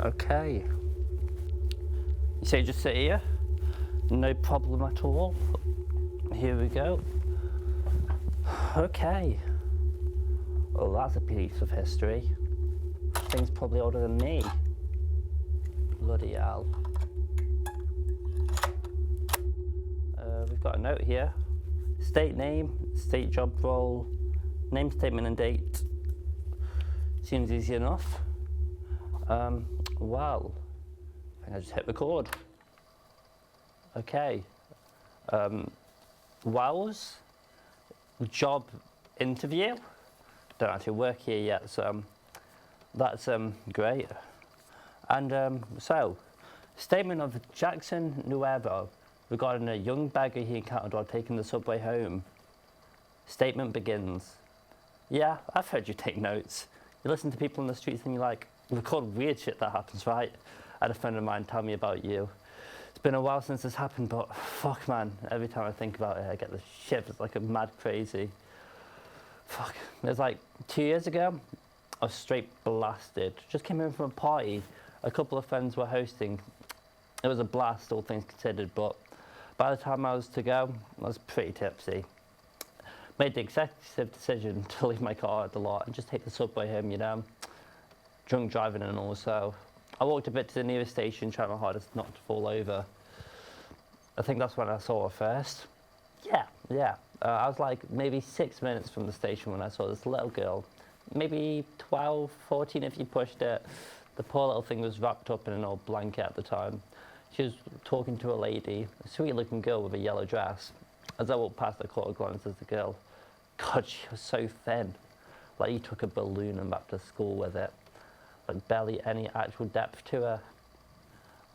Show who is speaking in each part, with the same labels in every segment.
Speaker 1: Okay. You say just sit here? No problem at all. Here we go. Okay. Oh, that's a piece of history. Thing's probably older than me. Bloody hell. We've got a note here. State name, state job role, name, statement and date. Seems easy enough. Well, I think I just hit record. Okay. Wells, job interview. Don't actually work here yet, so that's great. And so, statement of Jackson Nuevo regarding a young beggar he encountered while taking the subway home. Statement begins. Yeah, I've heard you take notes. You listen to people in the streets and you record weird shit that happens, right? I had a friend of mine tell me about you. It's been a while since this happened, but fuck man, every time I think about it, I get the shivers like a mad crazy. Fuck, it was like 2 years ago, I was straight blasted. Just came in from a party, a couple of friends were hosting. It was a blast, all things considered, but by the time I was to go, I was pretty tipsy. Made the executive decision to leave my car at the lot and just take the subway home, you know. Drunk driving and all, so I walked a bit to the nearest station, trying my hardest not to fall over. I think that's when I saw her first. Yeah. I was like maybe 6 minutes from the station when I saw this little girl. Maybe 12, 14 if you pushed it. The poor little thing was wrapped up in an old blanket at the time. She was talking to a lady, a sweet looking girl with a yellow dress. As I walked past, I caught a glance at the girl. God, she was so thin. Like you took a balloon and wrapped a skull with it. Like barely any actual depth to her.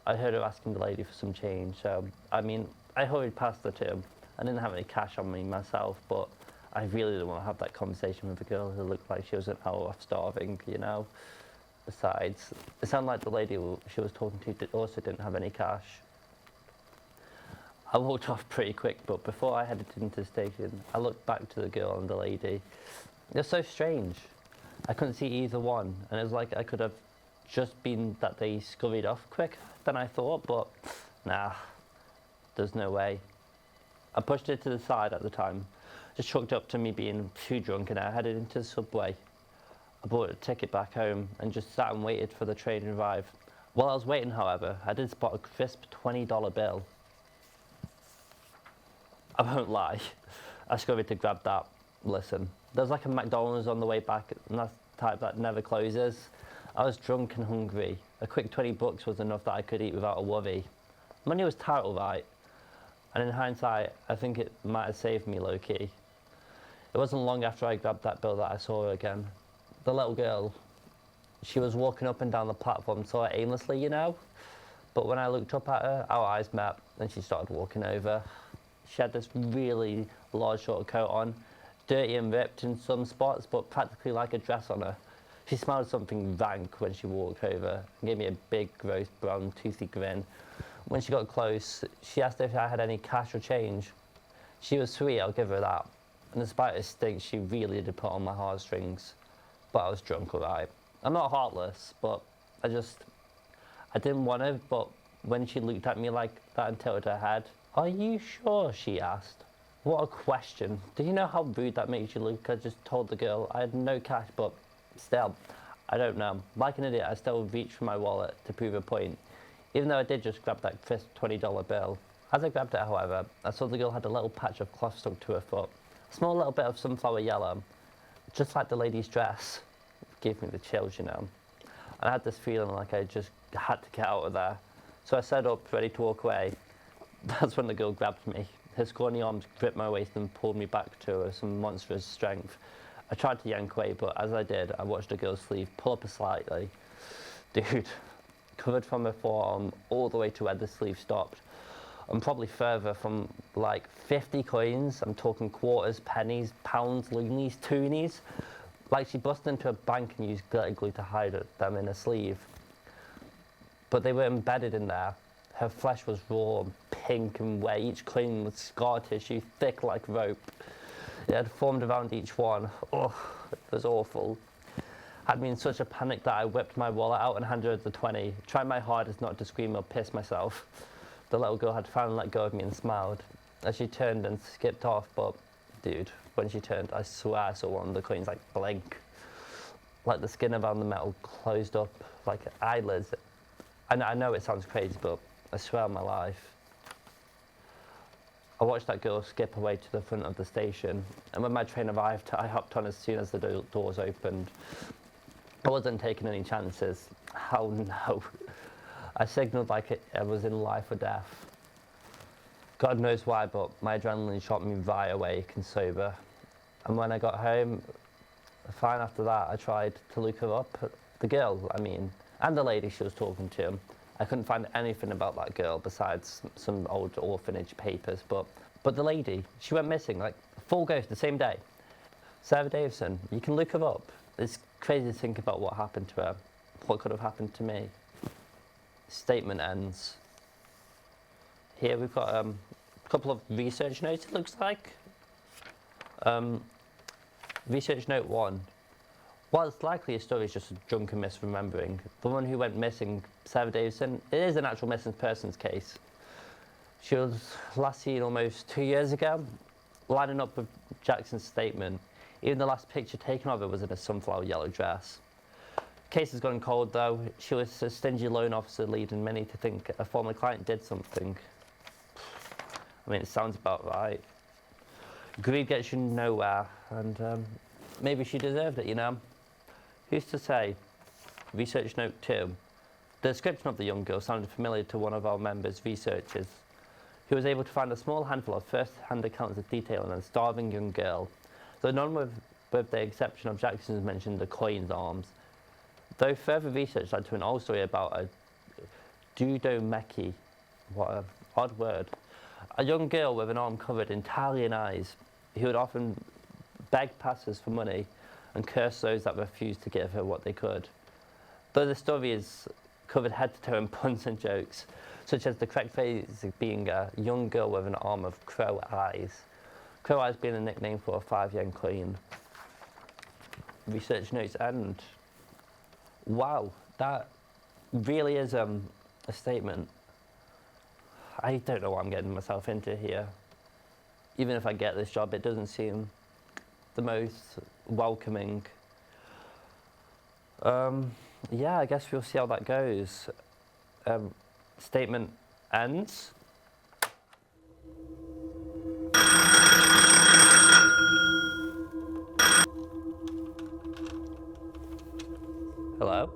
Speaker 1: I heard her asking the lady for some change, so I hurried past her too. I didn't have any cash on me myself, but I really didn't want to have that conversation with a girl who looked like she was an hour off starving, you know. Besides, it sounded like the lady she was talking to also didn't have any cash. I walked off pretty quick, but before I headed into the station, I looked back to the girl and the lady. It was so strange. I couldn't see either one, and it was like I could have just been that they scurried off quicker than I thought, but nah, there's no way. I pushed it to the side at the time, just chalked up to me being too drunk, and I headed into the subway. I bought a ticket back home and just sat and waited for the train to arrive. While I was waiting, however, I did spot a crisp $20 bill. I won't lie, I scurried to grab that. Listen, there's like a McDonald's on the way back, and that's the type that never closes. I was drunk and hungry. A quick 20 bucks was enough that I could eat without a worry. Money was tight, all right. And in hindsight, I think it might have saved me low-key. It wasn't long after I grabbed that bill that I saw her again. The little girl, she was walking up and down the platform sort of aimlessly, you know? But when I looked up at her, our eyes met, and she started walking over. She had this really large short coat on, dirty and ripped in some spots, but practically like a dress on her. She smelled something rank when she walked over and gave me a big, gross, brown, toothy grin. When she got close, she asked if I had any cash or change. She was sweet, I'll give her that. And despite her stink, she really did put on my heartstrings. But I was drunk, alright. I'm not heartless, but I didn't want to, but when she looked at me like that and tilted her head, "Are you sure?" she asked. What a question. Do you know how rude that makes you look? I just told the girl I had no cash, but still, I don't know. Like an idiot, I still reached for my wallet to prove a point, even though I did just grab that crisp $20 bill. As I grabbed it, however, I saw the girl had a little patch of cloth stuck to her foot. A small little bit of sunflower yellow, just like the lady's dress. It gave me the chills, you know. And I had this feeling like I just had to get out of there. So I sat up, ready to walk away. That's when the girl grabbed me. Her scrawny arms gripped my waist and pulled me back to her with some monstrous strength. I tried to yank away, but as I did, I watched the girl's sleeve pull up slightly. Dude, covered from her forearm all the way to where the sleeve stopped. And probably further from like 50 coins. I'm talking quarters, pennies, pounds, loonies, toonies. Like she busted into a bank and used glitter glue to hide them in her sleeve. But they were embedded in there. Her flesh was raw and pink and wet. Each coin was scar tissue, thick like rope. It had formed around each one. Oh, it was awful. had me in such a panic that I whipped my wallet out and handed her the 20, tried my hardest not to scream or piss myself. The little girl had finally let go of me and smiled as she turned and skipped off, but dude, when she turned, I swear I saw one of the coins like blink. Like the skin around the metal closed up like eyelids. I know it sounds crazy, but I swear on my life. I watched that girl skip away to the front of the station, and when my train arrived, I hopped on as soon as the doors opened. I wasn't taking any chances. Hell no. I signaled like I was in life or death. God knows why, but my adrenaline shot me right awake and sober. And when I got home, fine after that, I tried to look her up. The girl, I mean, and the lady she was talking to. I couldn't find anything about that girl besides some old orphanage papers, but the lady, she went missing, like full ghost the same day. Sarah Davison, you can look her up. It's crazy to think about what happened to her, what could have happened to me. Statement ends. Here we've got a couple of research notes, it looks like. Research note 1. While it's likely a story is just a drunken misremembering, the woman who went missing, Sarah Davison, it is an actual missing persons case. She was last seen almost 2 years ago, lining up with Jackson's statement. Even the last picture taken of her was in a sunflower yellow dress. Case has gone cold though. She was a stingy loan officer leading many to think a former client did something. I mean, it sounds about right. Greed gets you nowhere, and maybe she deserved it, you know? Who's to say? Research note 2. The description of the young girl sounded familiar to one of our members' researchers, who was able to find a small handful of first-hand accounts of detailing a starving young girl, though none with the exception of Jackson's mentioned the coin's arms. Though further research led to an old story about a judomeki, what an odd word, a young girl with an arm covered entirely in eyes, who would often beg passers for money and curse those that refused to give her what they could. Though the story is covered head to toe in puns and jokes, such as the correct phrase being a young girl with an arm of crow eyes. Crow eyes being a nickname for a 5-yen coin. Research notes end. Wow, that really is a statement. I don't know what I'm getting myself into here. Even if I get this job, it doesn't seem the most welcoming. Yeah, I guess we'll see how that goes. Statement ends. Hello?